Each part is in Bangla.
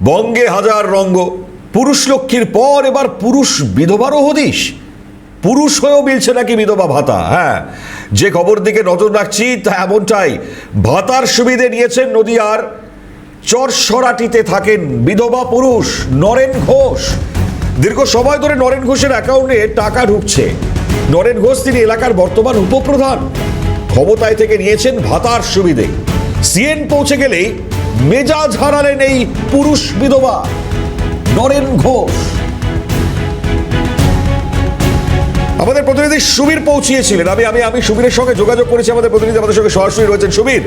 বঙ্গে হাজার রঙ্গ, পুরুষ লক্ষ্মীর পর এবার পুরুষ বিধবারও হদিশ। পুরুষ হয়েও মিলছে নাকি বিধবা ভাতা। হ্যাঁ, যে খবর দিকে নজর রাখছি তা এমনটাই। ভাতার সুবিধে নিয়েছেন নদিয়ার চরসরাটিতে থাকেন বিধবা পুরুষ নরেন ঘোষ। দীর্ঘ সময় ধরে নরেন ঘোষের অ্যাকাউন্টে টাকা ঢুকছে। নরেন ঘোষ তিনি এলাকার বর্তমান উপপ্রধান, ক্ষমতায় থেকে নিয়েছেন ভাতার সুবিধে। সিএন পৌঁছে গেলেই মেজাজ হারালেন এই পুরুষ বিধবা নরেন ঘোষ। আমাদের প্রতিনিধি সুবীর পৌঁছিয়েছিলেন। আমি সুবীরের সঙ্গে যোগাযোগ করেছি। আমাদের প্রতিনিধি আমাদের সঙ্গে সরাসরি রয়েছেন। সুবীর,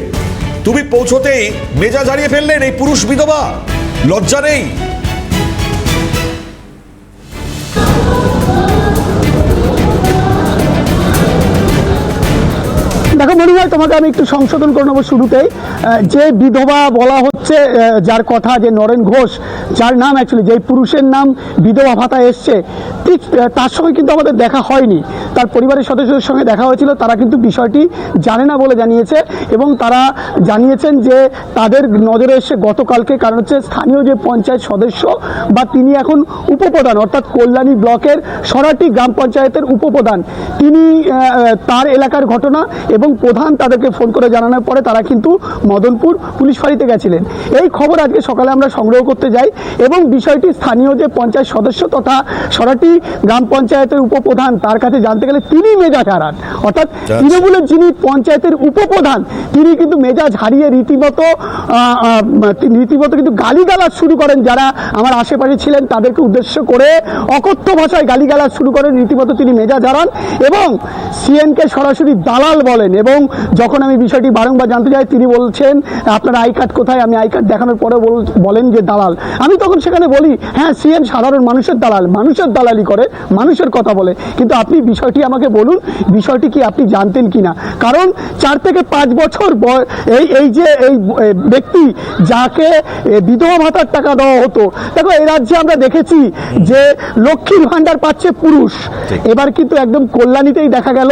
তুমি পৌঁছতেই মেজাজ হারিয়ে ফেললেন এই পুরুষ বিধবা, লজ্জা নেই? দেখো মনিমাল, তোমাকে আমি একটু সংশোধন করে নেবো শুরুতেই। যে বিধবা বলা হচ্ছে, যার কথা, যে নরেন ঘোষ, যার নাম অ্যাকচুয়ালি, যে পুরুষের নাম বিধবা ভাতা এসছে, ঠিক তার সঙ্গে কিন্তু আমাদের দেখা হয়নি। তার পরিবারের সদস্যদের সঙ্গে দেখা হয়েছিল, তারা কিন্তু বিষয়টি জানে না বলে জানিয়েছে। এবং তারা জানিয়েছেন যে তাদের নজরে এসে গতকালকে, কারণ হচ্ছে স্থানীয় যে পঞ্চায়েত সদস্য বা তিনি এখন উপপ্রধান, অর্থাৎ কল্যাণী ব্লকের সরাটি গ্রাম পঞ্চায়েতের উপপ্রধান, তিনি তার এলাকার ঘটনা এবং প্রধান তাদেরকে ফোন করে জানানোর পরে তারা কিন্তু মদনপুর পুলিশ ফাঁড়িতে গেছিলেন। এই খবর আজকে সকালে আমরা সংগ্রহ করতে যাই এবং বিষয়টি স্থানীয় যে পঞ্চায়েত সদস্য তথা সরাটি গ্রাম পঞ্চায়েতের উপপ্রধান, তার কাছে জানতে গেলে তিনি মেজাজ হারান। অর্থাৎ তৃণমূলের যিনি পঞ্চায়েতের উপপ্রধান, তিনি কিন্তু মেজাজ হারিয়ে রীতিমতো কিন্তু গালিগালাজ শুরু করেন। যারা আমার আশেপাশে ছিলেন তাদেরকে উদ্দেশ্য করে অকথ্য ভাষায় গালিগালাজ শুরু করেন। রীতিমতো তিনি মেজাজ হারান এবং সিএনকে সরাসরি দালাল বলেন। এবং যখন আমি বিষয়টি বারংবার জানতে চাই, তিনি বলছেন আপনার আই কার্ড কোথায়। আমি আই কার্ড দেখানোর পরে বলেন যে দালাল। আমি তখন সেখানে বলি, হ্যাঁ, সিএন সাধারণ মানুষের দালাল, মানুষের দালালি করে, মানুষের কথা বলে, কিন্তু আপনি বিষয়টি আমাকে বলুন, বিষয়টি কি আপনি জানতেন কিনা। কারণ 4 থেকে 5 বছর এই যে ব্যক্তি যাকে বিধবা ভাতার টাকা দেওয়া হতো, দেখো এই রাজ্যে আমরা দেখেছি যে লক্ষ্মীর ভাণ্ডার পাচ্ছে পুরুষ, এবার কিন্তু একদম কল্যাণীতেই দেখা গেল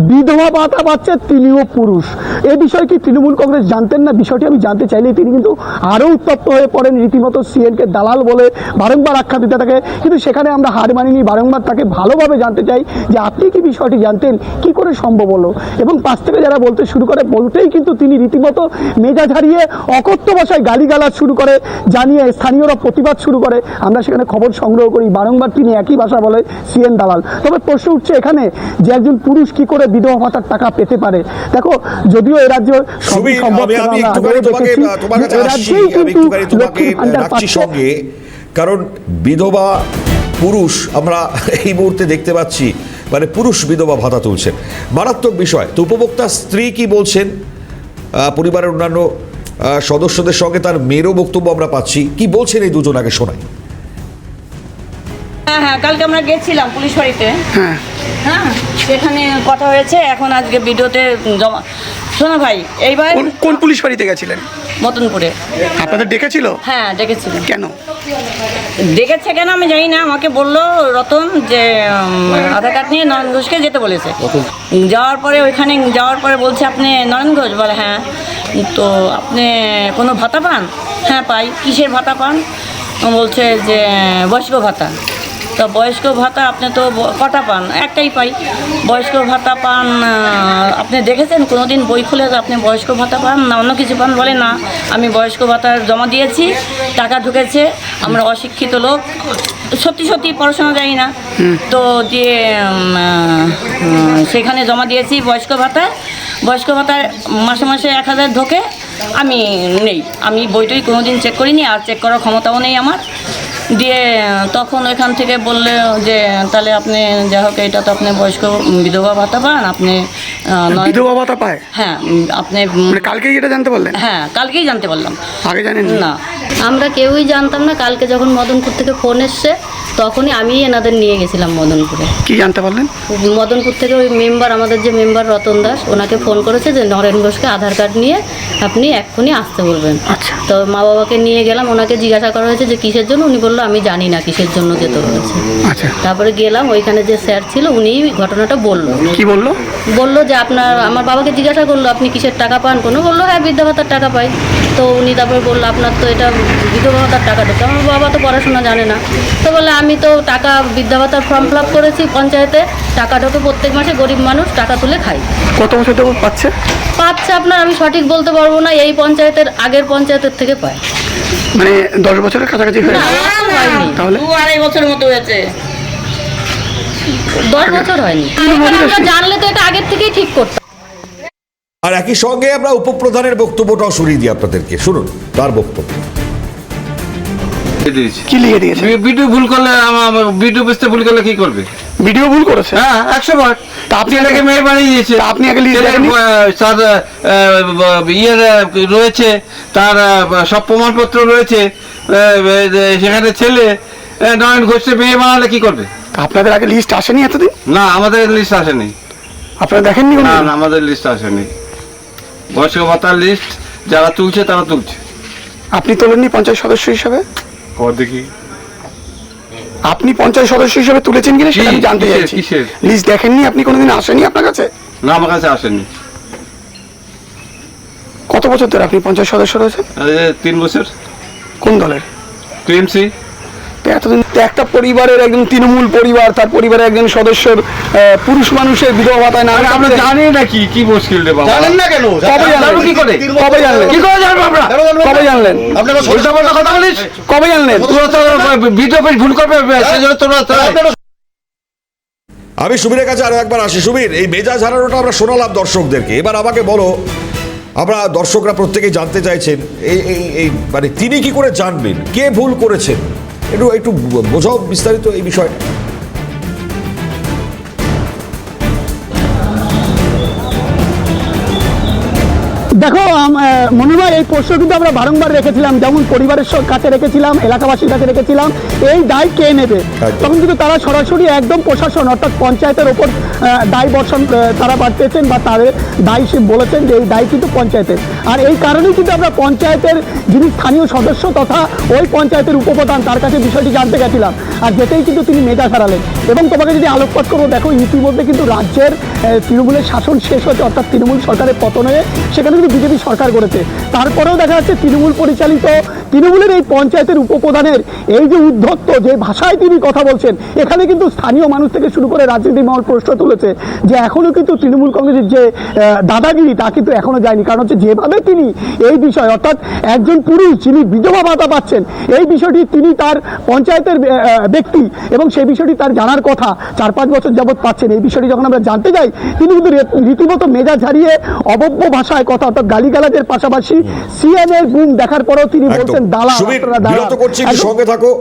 বিধবা ভাতা পাচ্ছে তিনিও পুরুষ। এই বিষয় কি তৃণমূল কংগ্রেস জানতেন না? বিষয়টি আমি জানতে চাইলে তিনি কিন্তু আরও উত্তপ্ত হয়ে পড়েন, রীতিমতো সিএনকে দালাল বলে বারংবার আখ্যা দিতে থাকে। কিন্তু সেখানে আমরা হার মানিনি, বারংবার তাকে ভালোভাবে জানতে চাই যে আপনি কি বিষয়টি জানতেন, কি করে সম্ভব হলো। এবং পাশ থেকে যারা বলতে শুরু করে, বলতেই কিন্তু তিনি রীতিমতো মেজাজ হারিয়ে অকথ্য ভাষায় গালিগালাজ শুরু করে, জানিয়ে স্থানীয়রা প্রতিবাদ শুরু করে। আমরা সেখানে খবর সংগ্রহ করি, বারংবার তিনি একই ভাষা বলে, সিএন দালাল। তবে প্রশ্ন উঠছে এখানে যে একজন পুরুষ কি করে বিধবা ভাতার টাকা পেতে পারে। দেখো, যদিও এ রাজ্য সঙ্গে, কারণ বিধবা পুরুষ আমরা এই মুহূর্তে দেখতে পাচ্ছি, মানে পুরুষ বিধবা ভাতা তুলছেন, মারাত্মক বিষয়। তো উপভোক্তা স্ত্রী কি বলছেন, পরিবারের অন্যান্য সদস্যদের সঙ্গে তার মেয়েরও বক্তব্য আমরা পাচ্ছি, কি বলছেন এই দুজন, আগে শোনাই। হ্যাঁ, কালকে আমরা গেছিলাম পুলিশ বাড়িতে। হ্যাঁ, সেখানে কথা হয়েছে। এখন আজকে ভিডিওতে জমা। শোনো ভাই, এইবার কোন পুলিশ বাড়িতে গেছিলেন? মতনপুরে। আপনাদের ডেকেছিল? হ্যাঁ, ডেকেছিল। কেন ডেকেছে কেন আমি জানি না। আমাকে বললো রতন যে আধার কার্ড নিয়ে নরেন ঘোষকে যেতে বলেছে। যাওয়ার পরে ওইখানে যাওয়ার পরে বলছে আপনি নরেন ঘোষ? বলে হ্যাঁ। তো আপনি কোনো ভাতা পান? হ্যাঁ পাই। কিসের ভাতা পান? বলছে যে বয়স্ক ভাতা। তো বয়স্ক ভাতা আপনি তো কটা পান? একটাই পাই। বয়স্ক ভাতা পান আপনি দেখেছেন কোনো দিন বই খুলে আপনি বয়স্ক ভাতা পান না অন্য কিছু পান? বলে না, আমি বয়স্ক ভাতার জমা দিয়েছি, টাকা ঢুকেছে, আমরা অশিক্ষিত লোক, সত্যি পড়াশোনা জানি না, তো দিয়ে সেখানে জমা দিয়েছি বয়স্ক ভাতায় মাসে মাসে 1000 ঢোকে। আমি নেই, আমি বইটই কোনো দিন চেক করিনি, আর চেক করার ক্ষমতাও নেই আমার। দিয়ে তখন ওইখান থেকে বললে যে তাহলে আপনি যা হোক, এটা তো আপনি বয়স্ক বিধবা ভাতা পান, আপনি বিধবা ভাতা পায়? হ্যাঁ, আপনি কালকেই এটা জানতে পারলেন? হ্যাঁ, কালকেই জানতে পারলাম। আগে জানেন না? আমরা কেউই জানতাম না। কালকে যখন মদনপুর থেকে ফোন এসছে তখনই আমি এনাদের নিয়ে গেছিলাম মদনপুরে। কি জানতে পারলেন? মদনপুর থেকে ওই মেম্বার, আমাদের যে মেম্বার রতন দাস, ওনাকে ফোন করেছে যে নরেন ঘোষকে আধার কার্ড নিয়ে আপনি এক্ষুনি আসতে বলবেন। আচ্ছা। তো মা বাবাকে নিয়ে গেলাম, ওনাকে জিজ্ঞাসা করা হয়েছে যে কিসের জন্য, উনি বললো আমি জানি না কিসের জন্য যেতে বলেছে। আচ্ছা, তারপরে গেলাম, ওইখানে যে স্যার ছিল উনি ঘটনাটা বললো। কি বললো? বললো যে আমার বাবাকে জিজ্ঞাসা করলো আপনি কিসের টাকা পান, কোনো বললো হ্যাঁ বৃদ্ধা ভাতার টাকা পাই। তো উনি তারপর বললো আপনার তো এটা বিধবা ভাতার টাকা ঢোকে। আমার বাবা তো পড়াশোনা জানে না, তো বলে আমি তো টাকা বৃদ্ধা ভাতার ফর্ম ফিল আপ করেছি পঞ্চায়েতে, টাকা ঢোকে প্রত্যেক মাসে, গরিব মানুষ টাকা তুলে খাই। কত বছর থেকে পাচ্ছে? পাচ্ছে আপনার আমি সঠিক বলতে পারবো না, এই পঞ্চায়েতের আগের পঞ্চায়েতের থেকে পায়। মানে 10 বছরের কাছাকাছি হয়ে না, গেছে। হয়নি, তাহলে 2-2.5 বছরের মতো হয়েছে। 10 বছর হয়নি। আমরা জানলে তো এটা আগের থেকেই ঠিক করতাম। আর একই সঙ্গে আমরা উপপ্রধানের বক্তব্যটাও শুনিয়ে দিই আপনাদেরকে, শুনুন তার বক্তব্য। কি লিখে দিয়েছে? ভিডিও ভুল করলে ভিডিও বুঝতে ভুল করলে কি করবে? ভিডিও ভুল করেছে? হ্যাঁ 100 বার। তা আপনি ছেলেকে মেয়ে বানিয়ে দিয়েছে। তা আপনি আগে লিস্ট দেখেননি? তার ইয়ের রয়েছে, তার সব প্রমাণপত্র রয়েছে, সেখানে ছেলে নয়ন ঘোষে মেয়ে বানালে কি করবে? তা আপনাদের আগে লিস্ট আসেনি এতদিন? না, আমাদের লিস্ট আসেনি। আপনারা দেখেননি? না না, আমাদের লিস্ট আসেনি। বয়স্ক ভাতার লিস্ট যারা তুলছে তারা তুলছে। আপনি তোলেননি পঞ্চায়েত সদস্য হিসেবে? কর দেখি। আপনি পঞ্চায়েত সদস্য হিসেবে তুলেছেন কিনা সেটা আমি জানতে কিসের- চাইছি। কিসের? লিস্ট দেখেননি? আপনি কোনোদিন আসেনি আপনার কাছে? না, আমার কাছে আসেনি। কত বছর ধরে আপনি পঞ্চায়েত সদস্য রয়েছেন? 3 বছর। কোন দলের? টিএমসি। তো এতদিন তো একটা পরিবারের একজন তৃণমূল পরিবার, তার পরিবারের একজন সদস্যর পুরুষ মানুষের বিধবা ভাতায় না আমরা জানি না কি মুশকিল রে বাবা। জানেন না কেন? কবে জানলেন? কি করে? কবে জানলেন? কি করে জানবো আমরা? কবে জানলেন? আপনারা উল্টা পাল্টা কথা বলিস। কবে জানলেন? তোরা তো ভিডিও পেজ ভুল করবে, সেজন্য তোরা আমি সুবীরের কাছে আরো একবার আসি। সুবীর, এই মেজাজ হারানোটা আমরা শোনালাম দর্শকদেরকে, এবার আমাকে বলো, আমরা দর্শকরা প্রত্যেকেই জানতে চাইছেন এই এই এই মানে তিনি কি করে জানবেন কে ভুল করেছেন, একটু একটু বোঝাও বিস্তারিত এই বিষয়টা। দেখো মনোময়, এই প্রশ্ন কিন্তু আমরা বারংবার রেখেছিলাম, যেমন পরিবারের কাছে রেখেছিলাম, এলাকাবাসীর কাছে রেখেছিলাম, এই দায় কে নেবে। তখন কিন্তু তারা সরাসরি একদম প্রশাসন অর্থাৎ পঞ্চায়েতের ওপর দায় বর্ষণ তারা বাড়তেছেন বা তাদের দায় বলেছেন যে এই দায় কিন্তু পঞ্চায়েতের। আর এই কারণেই কিন্তু আমরা পঞ্চায়েতের যিনি স্থানীয় সদস্য তথা ওই পঞ্চায়েতের উপপ্রধান তার কাছে বিষয়টি জানতে গেছিলাম, আর যেতেই কিন্তু তিনি মেজাজ হারালেন। এবং তোমাকে যদি আলোকপাত করবো, দেখো ইতিমধ্যে কিন্তু রাজ্যের তৃণমূলের শাসন শেষ হয়েছে, অর্থাৎ তৃণমূল সরকারের পতন হয়ে সেখানে কিন্তু বিজেপি সরকার করেছে। তারপরেও দেখা যাচ্ছে তৃণমূল পরিচালিত তৃণমূলের এই পঞ্চায়েতের উপপ্রধানের এই যে উদ্ধত্ত যে ভাষায় তিনি কথা বলছেন, এখানে কিন্তু স্থানীয় মানুষ থেকে শুরু করে রাজনীতি মহল প্রশ্ন তুলেছে যে এখনও কিন্তু তৃণমূল কংগ্রেসের যে দাদাগিরি তা কিন্তু এখনও যায়নি। কারণ হচ্ছে যেভাবে তিনি এই বিষয় অর্থাৎ একজন পুরুষ যিনি বিধবা ভাতা পাচ্ছেন, এই বিষয়টি তিনি তার পঞ্চায়েতের ব্যক্তি এবং সেই বিষয়টি তার জানার কথা, 4-5 বছর যাবৎ পাচ্ছেন। এই বিষয়টি যখন আমরা জানতে যাই, তিনি কিন্তু রীতিমতো মেজাজ হারিয়ে অবব্য ভাষায় কথা অর্থাৎ গালিগালাজের পাশাপাশি সিএনএর বুম দেখার পরেও তিনি বলছেন দালাল। সুবীর, আপনারা দালাল। বিরত করছি, একটু সঙ্গে থাকো।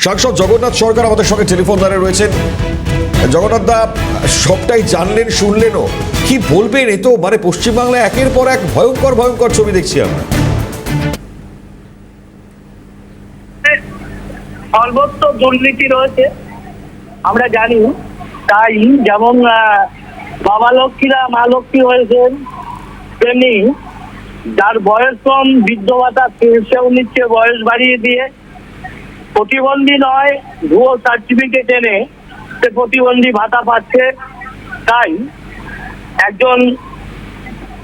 সাংসদ জগন্নাথ সরকার আমাদের সঙ্গে টেলিফোন লাইনে রয়েছেন। জগন্নাথ দা, সবটাই জানলেন শুনলেনও, কি বলবেন? এ তো মানে পশ্চিমবাংলায় একের পর এক ভয়ঙ্কর ভয়ঙ্কর ছবি দেখছি আমরা। সর্বত্র দুর্নীতি রয়েছে আমরা জানি। তাই যেমন বাবা লক্ষ্মীরা মা লক্ষ্মী হয়েছেন, তেমনি যার বয়স কম বৃদ্ধ ভাতা সেও নিচ্ছে বয়স বাড়িয়ে দিয়ে। প্রতিবন্ধী নয়, ভুয়ো সার্টিফিকেট এনে সে প্রতিবন্ধী ভাতা পাচ্ছে। তাই একজন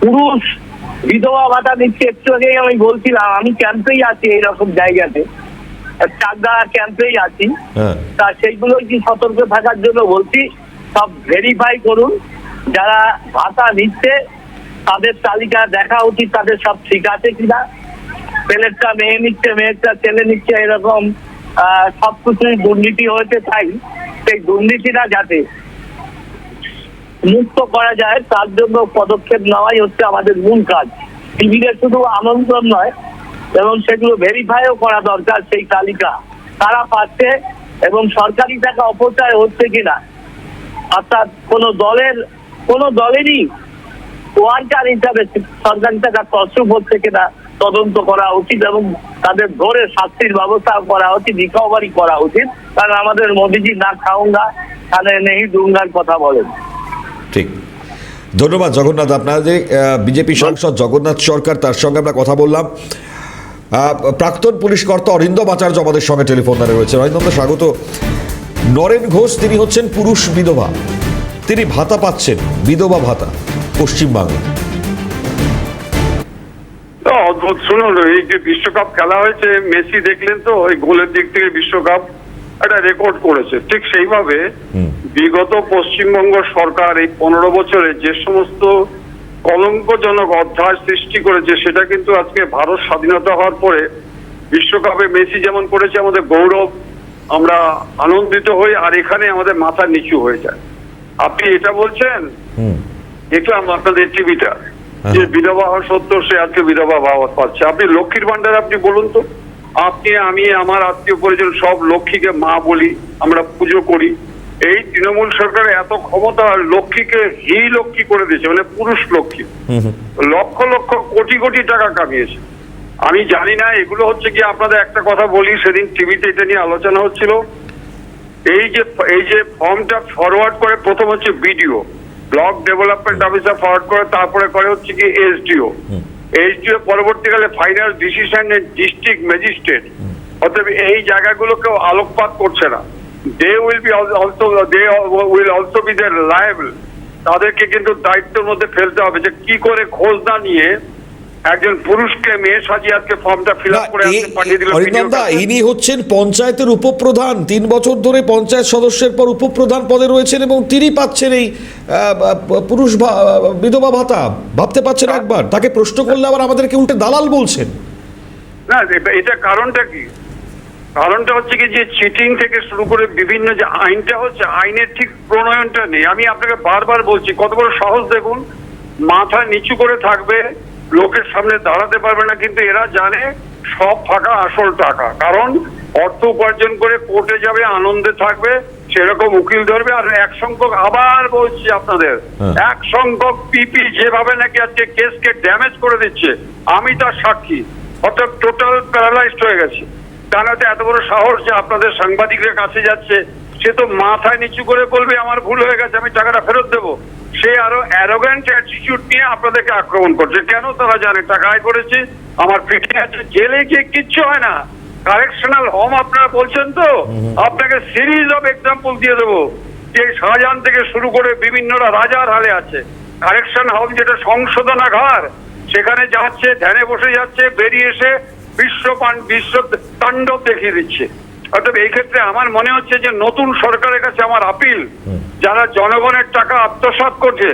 পুরুষ বিধবা ভাতা নিচ্ছে। একটু আগেই আমি বলছিলাম, আমি ক্যাম্পেই আছি এইরকম জায়গাতে, চাকদা ক্যাম্পেই আছি। তা সেইগুলো কি সতর্ক থাকার জন্য বলছি, সব ভেরিফাই করুন। যারা ভাতা নিচ্ছে তাদের তালিকা দেখা উচিত, তাদের সব ঠিক আছে কিনা। ছেলেরটা মেয়ে নিচ্ছে, মেয়েরটা ছেলে নিচ্ছে, এরকম সবকিছুই দুর্নীতি হয়েছে। তাই সেই দুর্নীতিটা যাতে মুক্ত করা যায় তার জন্য পদক্ষেপ নেওয়াই হচ্ছে আমাদের মূল কাজ। টিভিতে শুধু আমন্ত্রণ নয়, এবং সেগুলো ভেরিফাইও করা দরকার সেই তালিকা তারা পাচ্ছে এবং সরকারি টাকা অপচয় হচ্ছে কিনা, অর্থাৎ কোনো দলেরই ওয়ার্কার হিসাবে সরকারি টাকা তছরূপ হচ্ছে কিনা তদন্ত করা উচিত এবং তাদের ধরে শাস্তির ব্যবস্থা করা উচিত, রিকভারি করা উচিত। কারণ আমাদের মোদিজি না খাউঙ্গা খানে নেই দুঙ্গার কথা বলেন। ঠিক, ধন্যবাদ জগন্নাথ। আপনাদের বিজেপি সাংসদ জগন্নাথ সরকার, তার সঙ্গে আমরা কথা বললাম। প্রাক্তন পুলিশ কর্তা অরিন্দম আচার্য আমাদের সঙ্গে টেলিফোন দ্বারা রয়েছে। অরিন্দম, স্বাগত। নরেন ঘোষ তিনি হচ্ছেন পুরুষ বিধবা, তিনি ভাতা পাচ্ছেন, বিধবা ভাতা পশ্চিমবাংলা। অদ্ভুত। শুনুন, এই যে বিশ্বকাপ খেলা হয়েছে, মেসি দেখলেন তো ওই গোলের দিক থেকে বিশ্বকাপ একটা রেকর্ড করেছে। ঠিক সেইভাবে বিগত পশ্চিমবঙ্গ সরকার এই 15 বছরে যে সমস্ত কলঙ্কজনক অধ্যায় সৃষ্টি করেছে, সেটা কিন্তু আজকে ভারত স্বাধীনতা হওয়ার পরে বিশ্বকাপে মেসি যেমন করেছে আমাদের গৌরব, আমরা আনন্দিত হই, আর এখানে আমাদের মাথা নিচু হয়ে যায়। আপনি এটা বলছেন, দেখলাম আপনাদের টিভিটা, যে বিধবা হওয়া সত্ত্বেও সে আজকে বিধবা ভাতা পাচ্ছে। আপনি লক্ষ্মীর ভান্ডার আপনি বলুন তো, আপনি, আমি, আমার আত্মীয় পরিজন সব লক্ষ্মীকে মা বলি, আমরা পুজো করি। এই তৃণমূল সরকারের এত ক্ষমতা, লক্ষ্মীকে হি লক্ষ্মী করে দিয়েছে, মানে পুরুষ লক্ষ্মী, লক্ষ লক্ষ কোটি কোটি টাকা কামিয়েছে। আমি জানি না এগুলো হচ্ছে কি, আপনাদের একটা কথা বলি, সেদিন টিভিতে এটা নিয়ে আলোচনা হচ্ছিল। এই যে ফর্মটা ফরওয়ার্ড করে, প্রথম হচ্ছে BDO, block development officer forward করে, তারপরে করে হচ্ছে কি এসডিও, এসডিও পরবর্তীকালে ফাইনাল ডিসিশন ডিস্ট্রিক্ট ম্যাজিস্ট্রেট। অতএব এই জায়গাগুলোকেও আলোকপাত করছে না। they will also be their liable। তাদেরকে কিন্তু দায়িত্বের মধ্যে ফেলতে হবে যে কি করে খোঁজ না নিয়ে একজন পুরুষকে মেয়ে সাজিয়ে আজকে ফর্মটা ফিল আপ করে পাঠিয়ে দিল। ইনি হচ্ছেন পঞ্চায়েতের উপপ্রধান, 3 বছর ধরে পঞ্চায়েত সদস্যের পর উপপ্রধান পদে রয়েছেন এবং তিনি পাচ্ছেন এই পুরুষ বিধবা ভাতা। ভাবতে পারছেন একবার? তাকে প্রশ্ন করলে আবার আমাদেরকে উল্টে দালাল বলছেন। না, এটা কারণটা কি? কারণটা হচ্ছে কি, যে চিটিং থেকে শুরু করে বিভিন্ন যে আইনটা হচ্ছে, আইনের ঠিক প্রণয়নটা নেই। আমি আপনাকে বারবার বলছি, কত বড় সাহস দেখুন, মাথা নিচু করে থাকবে, লোকের সামনে দাঁড়াতে পারবে না, কিন্তু এরা জানে সব ফাঁকা আসল টাকা। কারণ অর্থ উপার্জন করে কোর্টে যাবে, আনন্দে থাকবে, সেরকম উকিল ধরবে। আর এক সংখ্যক, আবার বলছি আপনাদের, এক সংখ্যক পিপি যেভাবে নাকি আজকে কেসকে ড্যামেজ করে দিচ্ছে, আমি তার সাক্ষী। অর্থাৎ টোটাল প্যারালাইজড হয়ে গেছে। তাহলে এত বড় সাহস যে আপনাদের সাংবাদিকদের কাছে যাচ্ছে, সে তো মাথায় নিচু করে বলবে আমার ভুল হয়ে গেছে, আমি টাকাটা ফেরত দেবো। সে আরো অ্যারোগ্যান্ট অ্যাটিটিউড নিয়ে আপনাদেরকে আক্রমণ করছে। কেন? তারা জানে টাকা আয় করেছে, আমার ফিটিং আছে। জেলে গিয়ে কিচ্ছু হয় না, কারেকশনাল হোম আপনারা বলছেন তো, আপনাকে সিরিজ অফ এক্সাম্পল দিয়ে দেবো, যে শাহজাহান থেকে শুরু করে বিভিন্নরা রাজার হালে আছে। কারেকশন হোম যেটা সংশোধনাগার, সেখানে যাচ্ছে, ধ্যানে বসে যাচ্ছে, বেরিয়ে এসে বিশ্ব তাণ্ডব দেখিয়ে দিচ্ছে। অর্থাৎ এই ক্ষেত্রে আমার মনে হচ্ছে যে নতুন সরকারের কাছে আমার আপিল, যারা জনগণের টাকা আত্মসাৎ করছে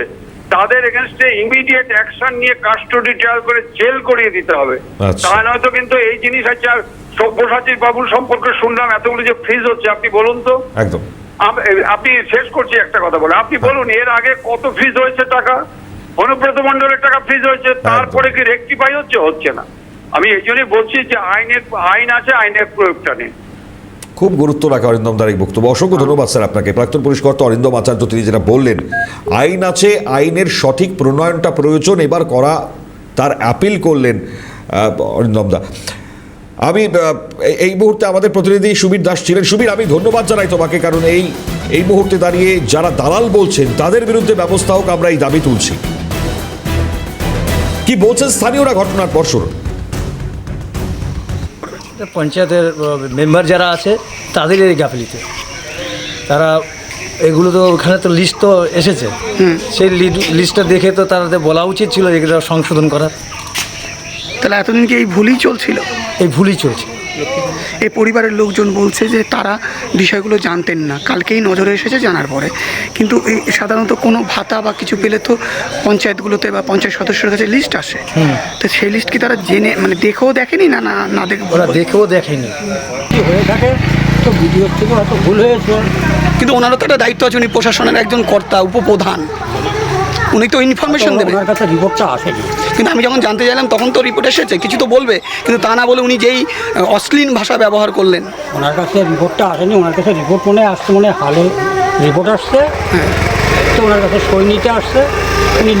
তাদের এগেনস্টে ইমিডিয়েট অ্যাকশন নিয়ে কাস্টডি ট্রায়াল করে জেল করিয়ে দিতে হবে। তা নয়তো কিন্তু এই জিনিস আছে। আর সব্যসাচী বাবুর সম্পর্কে শুনলাম এতগুলো যে ফ্রিজ হচ্ছে, আপনি বলুন তো। একদম, আপনি শেষ করছি একটা কথা বলে, আপনি বলুন এর আগে কত ফ্রিজ হয়েছে টাকা? অনুব্রত মণ্ডলের টাকা ফ্রিজ হয়েছে, তারপরে কি রেকটিফাই হচ্ছে? হচ্ছে না। আমি এই জন্যই বলছি যে আইন আছে, আইনের প্রয়োগটা নেই। খুব গুরুত্ব রাখে অরিন্দম দার এই বক্তব্য। অসংখ্য ধন্যবাদ স্যার আপনাকে। প্রাক্তন পুলিশ কর্তা অরিন্দম আচার্য, তিনি যেটা বললেন, আইন আছে, আইনের সঠিক প্রণয়নটা প্রয়োজন এবার করা, তার অ্যাপিল করলেন অরিন্দম দা। আমি এই মুহূর্তে আমাদের প্রতিনিধি সুবীর দাস ছিলেন। সুবীর, আমি ধন্যবাদ জানাই তোমাকে, কারণ এই মুহূর্তে দাঁড়িয়ে যারা দালাল বলছেন তাদের বিরুদ্ধে ব্যবস্থা হোক, আমরা এই দাবি তুলছি। কি বলছেন স্থানীয়রা ঘটনার পর? শুরু পঞ্চায়েতের মেম্বার যারা আছে তাদের এই গাফিলিতে, তারা এগুলো তো ওখানে তো লিস্ট তো এসেছে, সেই লিস্টটা দেখে তো তাদের বলা উচিত ছিল এগুলো সংশোধন করার। তাহলে এতদিন কি এই ভুলই চলছিল? এই ভুলই চলছে। এই পরিবারের লোকজন বলছে যে তারা বিষয়গুলো জানতেন না, কালকেই নজরে এসেছে জানার পরে। কিন্তু এই সাধারণত কোনো ভাতা বা কিছু পেলে তো পঞ্চায়েতগুলোতে বা পঞ্চায়েত সদস্যের কাছে লিস্ট আসে, তো সেই লিস্ট কি তারা জেনে, মানে দেখেও দেখেনি? না না না, ওরা দেখেও দেখেনি। হয়ে থাকে তো ভিডিওর থেকে হয়তো ভুল হয়েছে, কিন্তু ওনারও তো একটা দায়িত্ব আছে, উনি প্রশাসনের একজন কর্তা, উপপ্রধান, উনি তো ইনফরমেশন দেবেন। ওনার কাছে রিপোর্টটা আসেনি, কিন্তু আমি যখন জানতে চাইলাম তখন তো রিপোর্ট এসেছে, কিছু তো বলবে, কিন্তু তা না বলে উনি যেই অশ্লীল ভাষা ব্যবহার করলেন। ওনার কাছে রিপোর্টটা আসেনি, ওনার কাছে রিপোর্ট মনে আসছে, মনে হালে রিপোর্ট আসছে, তো ওনার কাছে সই নিতে আসছে, উনি